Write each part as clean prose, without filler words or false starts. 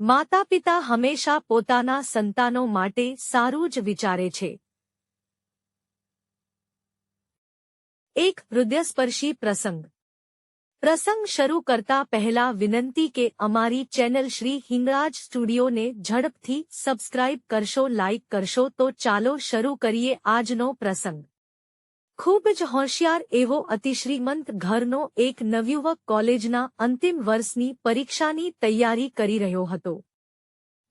માતાપિતા હંમેશા પોતાના સંતાનો માટે સારું જ વિચારે છે. એક હૃદયસ્પર્શી પ્રસંગ. પ્રસંગ શરૂ કરતા પહેલા વિનંતી કે અમારી ચેનલ શ્રી હિંગળાજ સ્ટુડિયોને ઝડપથી સબસ્ક્રાઇબ કરશો, લાઇક કરશો. તો ચાલો શરૂ કરીએ આજનો પ્રસંગ. ખૂબ જ હોશિયાર એવો અતિશ્રીમંત ઘરનો એક નવયુવક કોલેજના અંતિમ વર્ષની પરીક્ષાની તૈયારી કરી રહ્યો હતો.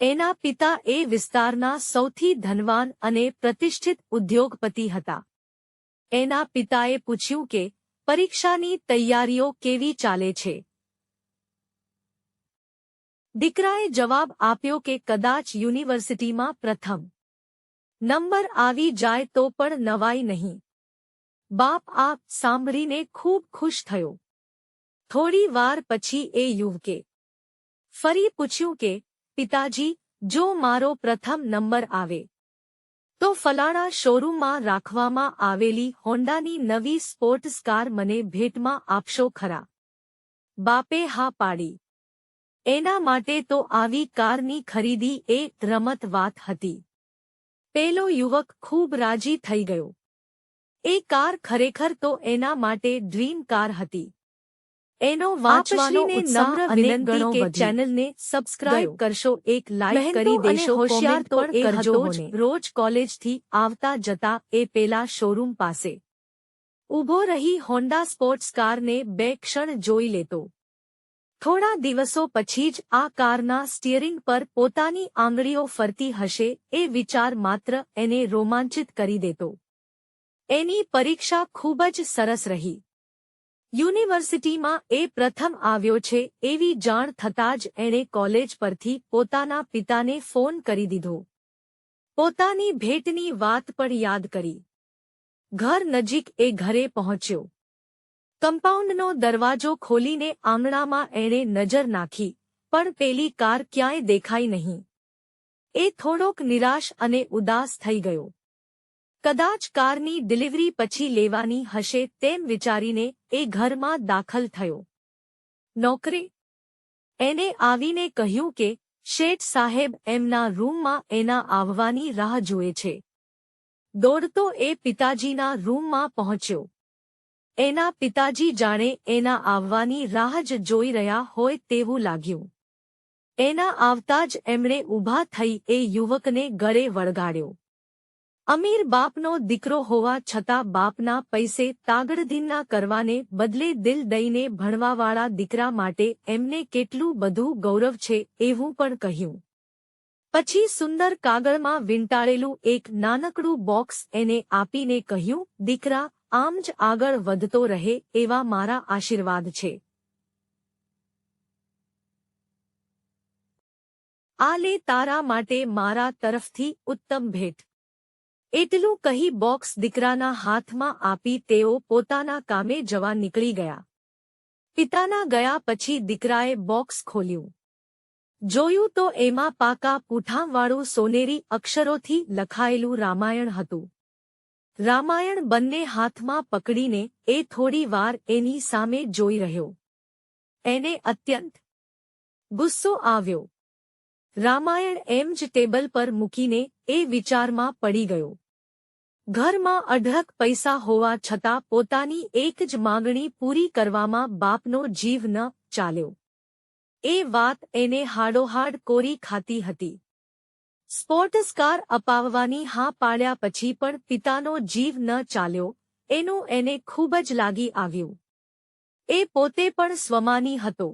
એના પિતા એ વિસ્તારના સૌથી ધનવાન અને પ્રતિષ્ઠિત ઉદ્યોગપતિ હતા. એના પિતાએ પૂછ્યું કે પરીક્ષાની તૈયારીઓ કેવી ચાલે છે. દીકરાએ જવાબ આપ્યો કે કદાચ યુનિવર્સિટીમાં પ્રથમ નંબર આવી જાય તો પણ નવાઈ નહીં. બાપ આ સાંભળીને ખૂબ ખુશ થયો. થોડી વાર પછી એ યુવકે ફરી પૂછ્યું કે પિતાજી, જો મારો પ્રથમ નંબર આવે તો ફલાણા શોરૂમમાં રાખવામાં આવેલી હોન્ડાની નવી સ્પોર્ટ્સ કાર મને ભેટમાં આપશો ખરા? બાપે હા પાડી. એના માટે તો આવી કારની ખરીદી એ રમત વાત હતી. પેલો યુવક ખૂબ રાજી થઈ ગયો. એ કાર ખરેખર તો એના માટે ડ્રીમ કાર હતી. એનો વાંચવાનો નમ્ર વિનંતી કે ચેનલને સબસ્ક્રાઇબ કરશો, એક લાઇક કરી દેશો, હોશિયાર તો એ કરજો ને. રોજ કોલેજથી આવતા જતા એ પેલા શોરૂમ પાસે ઊભો રહી હોન્ડા સ્પોર્ટ્સ કારને બે ક્ષણ જોઈ લેતો. થોડા દિવસો પછી જ આ કારના સ્ટીયરિંગ પર પોતાની આંગળીઓ ફરતી હશે એ વિચાર માત્ર એને રોમાંચિત કરી દેતો. એની પરીક્ષા ખૂબ જ સરસ રહી. યુનિવર્સિટીમાં એ પ્રથમ આવ્યો છે એવી જાણ થતાં જ એણે કોલેજ પરથી પોતાના પિતાને ફોન કરી દીધો. પોતાની ભેટની વાત પણ યાદ કરી. ઘર નજીક એ ઘરે પહોંચ્યો. કમ્પાઉન્ડનો દરવાજો ખોલીને આંગણામાં એણે નજર નાખી, પણ પેલી કાર ક્યાંય દેખાઈ નહીં. એ થોડોક નિરાશ અને ઉદાસ થઈ ગયો. કદાચ કારની ડિલિવરી પછી લેવાની હશે તેમ વિચારીને એ ઘરમાં દાખલ થયો. નોકરે એને આવીને કહ્યું કે શેઠ સાહેબ એમના રૂમમાં એના આવવાની રાહ જુએ છે. દોડતો એ પિતાજીના રૂમમાં પહોંચ્યો. એના પિતાજી જાણે એના આવવાની રાહ જ જોઈ રહ્યા હોય તેવું લાગ્યું. એના આવતા જ એમણે ઊભા થઈ એ યુવકને ગળે વળગાડ્યો. અમીર બાપનો દીકરો હોવા છતાં બાપના પૈસે તાગડધીન્ના કરવાને બદલે દિલ દઈને ભણવાવાળા દીકરા માટે એમને કેટલું બધું ગૌરવ છે એવું પણ કહ્યું. પછી સુંદર કાગળમાં વીંટાળેલું એક નાનકડું બોક્સ એને આપીને કહ્યું, દીકરા, આમ જ આગળ વધતો રહે એવા મારા આશીર્વાદ છે. આ લે તારા માટે મારા તરફથી ઉત્તમ ભેટ. એટલું કહી બોક્સ દીકરાના હાથમાં આપી તેઓ પોતાના કામે જવા નીકળી ગયા. પિતાના ગયા પછી દીકરાએ બોક્સ ખોલ્યું. જોયું તો એમાં પાકા પૂંઠાંવાળું સોનેરી અક્ષરોથી લખાયેલું રામાયણ હતું. રામાયણ બંને હાથમાં પકડીને એ થોડી વાર એની સામે જોઈ રહ્યો. એને અત્યંત ગુસ્સો આવ્યો. રામાયણ એમ જ ટેબલ પર મૂકીને એ વિચારમાં પડી ગયો. ઘરમાં અઢળક પૈસા હોવા છતાં પોતાની એક જ માંગણી પૂરી કરવામાં બાપનો જીવ ન ચાલ્યો. એ વાત એને હાડોહાડ કોરી ખાતી હતી. સ્પોર્ટ્સ કાર અપાવવાની હા પાડ્યા પછી પણ પિતાનો જીવ ન ચાલ્યો એનું એને ખૂબ જ લાગી આવ્યું. એ પોતે પણ સ્વમાની હતો.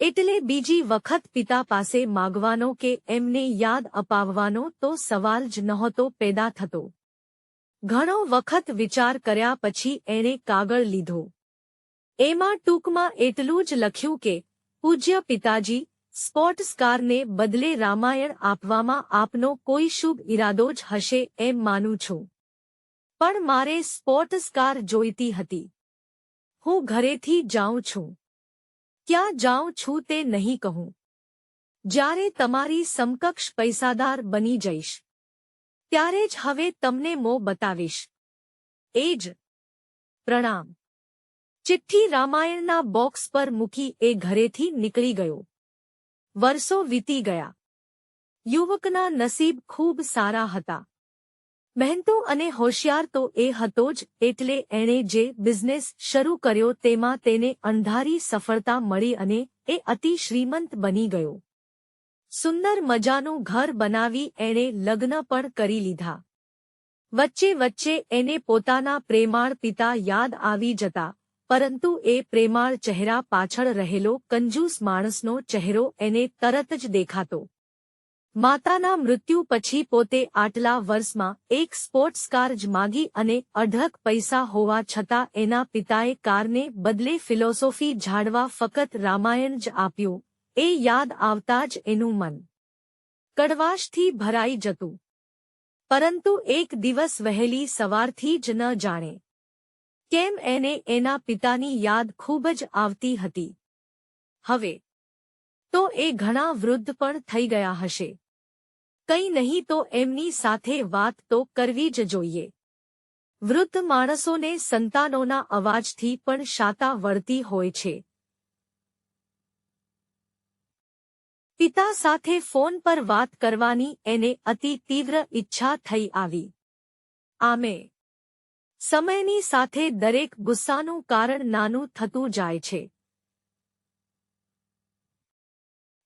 એટલે બીજી વખત પિતા પાસે માગવાનો કે એમને યાદ અપાવવાનો તો સવાલ જ નહોતો પેદા થતો. ઘણો વખત વિચાર કર્યા પછી એણે કાગળ લીધો. એમાં ટૂંકમાં એટલું જ લખ્યું કે પૂજ્ય પિતાજી, સ્પોર્ટ્સ કારને બદલે રામાયણ આપવામાં આપનો કોઈ શુભ ઇરાદો જ હશે એમ માનું છું. પણ મારે સ્પોર્ટ્સ કાર જોઈતી હતી. હું ઘરેથી જાઉં છું. ક્યાં જાઉં છું તે નહીં કહું. જ્યારે તમારી સમકક્ષ પૈસાદાર બની જઈશ ત્યારે જ હવે તમને મોં બતાવીશ. એ જ. પ્રણામ. ચિઠ્ઠી રામાયણના બોક્સ પર મૂકી એ ઘરેથી નીકળી ગયો. વર્ષો વીતી ગયા. યુવકના નસીબ ખૂબ સારા હતા. મહેનતુ અને હોશિયાર તો એ હતો જ, એટલે એણે જે બિઝનેસ શરૂ કર્યો તેમાં તેને અણધારી સફળતા મળી અને એ અતિ શ્રીમંત બની ગયો. સુંદર મજાનું ઘર બનાવી એણે લગ્ન પણ કરી લીધા. વચ્ચે વચ્ચે એને પોતાના પ્રેમાળ પિતા યાદ આવી જતા, પરંતુ એ પ્રેમાળ ચહેરા પાછળ રહેલો કંજૂસ માણસનો ચહેરો એને તરત જ દેખાતો. માતાના મૃત્યુ પછી પોતે આટલા વર્ષમાં એક સ્પોર્ટ્સ કાર જ માગી અને અઢળક પૈસા હોવા છતાં એના પિતાએ કારને બદલે ફિલોસોફી ઝાડવા ફક્ત રામાયણ જ આપ્યું. એ યાદ આવતા જ એનું મન કડવાશથી ભરાઈ જતું. પરંતુ એક દિવસ વહેલી સવારથી જ ન જાણે કેમ એને એના પિતાની યાદ ખૂબ જ આવતી હતી. હવે તો એ ઘણા વૃદ્ધ પણ થઈ ગયા હશે. કંઈ નહીં તો એમની સાથે વાત તો કરવી જ જોઈએ. વૃદ્ધ માણસોને સંતાનોના અવાજથી પણ શાતા વળતી હોય છે. પિતા સાથે ફોન પર વાત કરવાની એને અતિ તીવ્ર ઈચ્છા થઈ આવી. આમે સમયની સાથે દરેક ગુસ્સાનું કારણ નાનું થતું જાય છે.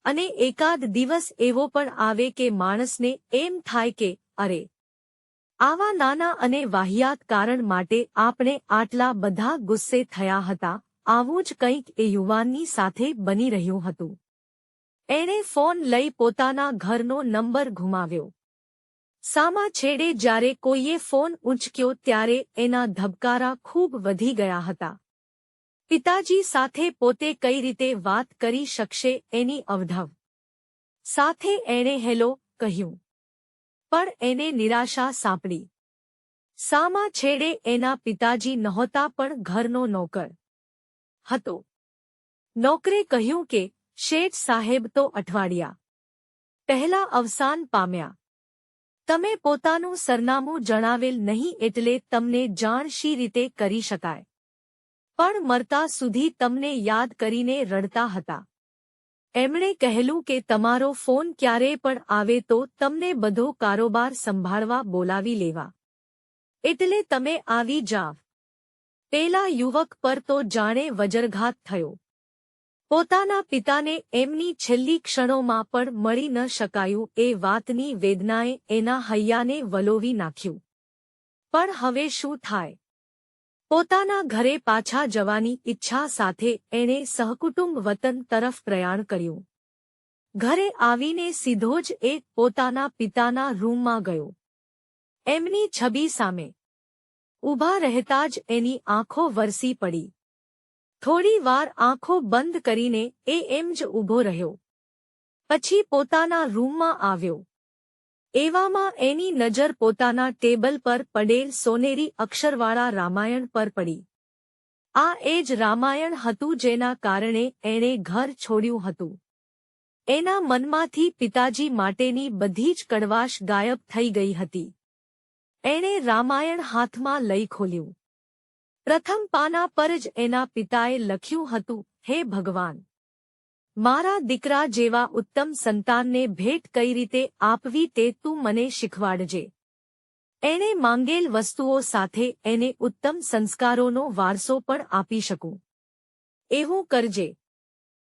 અને એકાદ દિવસ એવો પણ આવે કે માણસને એમ થાય કે અરે, આવા નાના અને વાહિયાત કારણ માટે આપણે આટલા બધા ગુસ્સે થયા હતા. આવું જ કંઈક એ યુવાનની સાથે બની રહ્યું હતું. એણે ફોન લઈ પોતાના ઘરનો નંબર ઘુમાવ્યો. સામા છેડે જ્યારે કોઈએ ફોન ઊંચક્યો ત્યારે એના ધબકારા ખૂબ વધી ગયા હતા. પિતાજી સાથે પોતે કઈ રીતે વાત કરી શકશે એની અવઢવ સાથે એણે હેલો કહ્યું, પણ એને નિરાશા સાંપડી. સામા છેડે એના પિતાજી નહોતા પણ ઘરનો નોકર હતો. નોકરે કહ્યું કે શેઠ સાહેબ તો અઠવાડિયા પહેલા અવસાન પામ્યા. તમે પોતાનું સરનામું જણાવેલ નહીં એટલે તમને જાણ શી રીતે કરી શકાય. પણ મરતા સુધી તમને યાદ કરીને રડતા હતા. એમણે કહેલું કે તમારો ફોન ક્યારે પણ આવે તો તમને બધો કારોબાર સંભાળવા બોલાવી લેવા. એટલે તમે આવી જાવ. પેલા યુવક પર તો જાણે વજ્રઘાત થયો. પોતાના પિતાને એમની છેલ્લી ક્ષણોમાં પણ મળી ન શકાયું એ વાતની વેદનાએ એના હૈયાને વલોવી નાખ્યું. પણ હવે શું થાય? પોતાના ઘરે પાછા જવાની ઈચ્છા સાથે એણે સહકુટુંબ વતન તરફ પ્રયાણ કર્યું. ઘરે આવીને સીધો જ એ પોતાના પિતાના રૂમમાં ગયો. એમની છબી સામે ઊભા રહેતા જ એની આંખો વરસી પડી. થોડી વાર આંખો બંધ કરીને એ એમ જ ઊભો રહ્યો. પછી પોતાના રૂમમાં આવ્યો. એવામાં એની નજર પોતાના ટેબલ પર પડેલ સોનેરી અક્ષરવાળા રામાયણ પર પડી. આ એ જ રામાયણ હતું જેના કારણે એણે ઘર છોડ્યું હતું. એના મનમાંથી પિતાજી માટેની બધી જ કડવાશ ગાયબ થઈ ગઈ હતી. એણે રામાયણ હાથમાં લઈ ખોલ્યું. પ્રથમ પાના પર જ એના પિતાએ લખ્યું હતું, હે ભગવાન, મારા દીકરા જેવા ઉત્તમ સંતાનને ભેટ કઈ રીતે આપવી તે તું મને શીખવાડજે. એણે માંગેલ વસ્તુઓ સાથે એને ઉત્તમ સંસ્કારોનો વારસો પણ આપી શકું. એવું કરજે.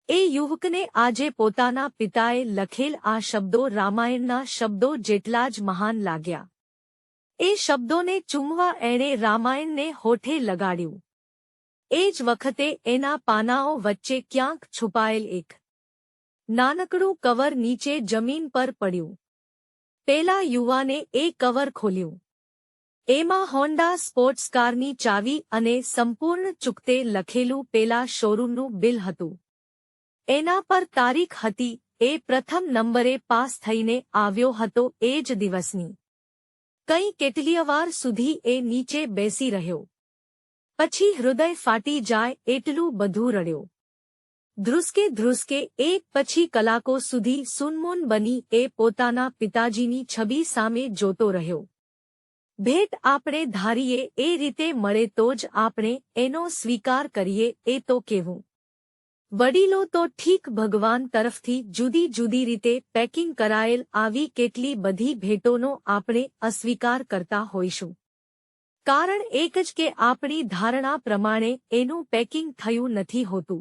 એ યુવકને આજે પોતાના પિતાએ લખેલ આ શબ્દો રામાયણના શબ્દો જેટલા જ મહાન લાગ્યા. એ શબ્દોને ચૂમવા એણે રામાયણને હોઠે લગાડ્યું. એ જ વખતે એના પાનાઓ વચ્ચે ક્યાંક છુપાયેલ એક નાનકડું કવર નીચે જમીન પર પડ્યું. પેલા યુવાને એ કવર ખોલ્યું. એમાં હોન્ડા સ્પોર્ટ્સ કારની ચાવી અને સંપૂર્ણ ચૂકતે લખેલું પેલા શોરૂમનું બિલ હતું. એના પર તારીખ હતી. એ પ્રથમ નંબરે પાસ થઈને આવ્યો હતો એ જ દિવસની. કંઈ કેટલીય વાર સુધી એ નીચે બેસી રહ્યો. પછી હૃદય ફાટી જાય એટલું બધું રડ્યો. ધ્રુસકે એક પછી કલાકો સુધી સૂનમૂન બની એ પોતાના પિતાજીની છબી સામે જોતો રહ્યો. ભેટ આપણે ધારીએ એ રીતે મળે તો જ આપણે એનો સ્વીકાર કરીએ એ તો કેવું. વડીલો તો ઠીક, ભગવાન તરફથી જુદી જુદી રીતે પેકિંગ કરાયેલ આવી કેટલી બધી ભેટોનો આપણે અસ્વીકાર કરતા હોઈશું. કારણ એક જ કે આપણી ધારણા પ્રમાણે એનું પેકિંગ થયું નથી હોતું.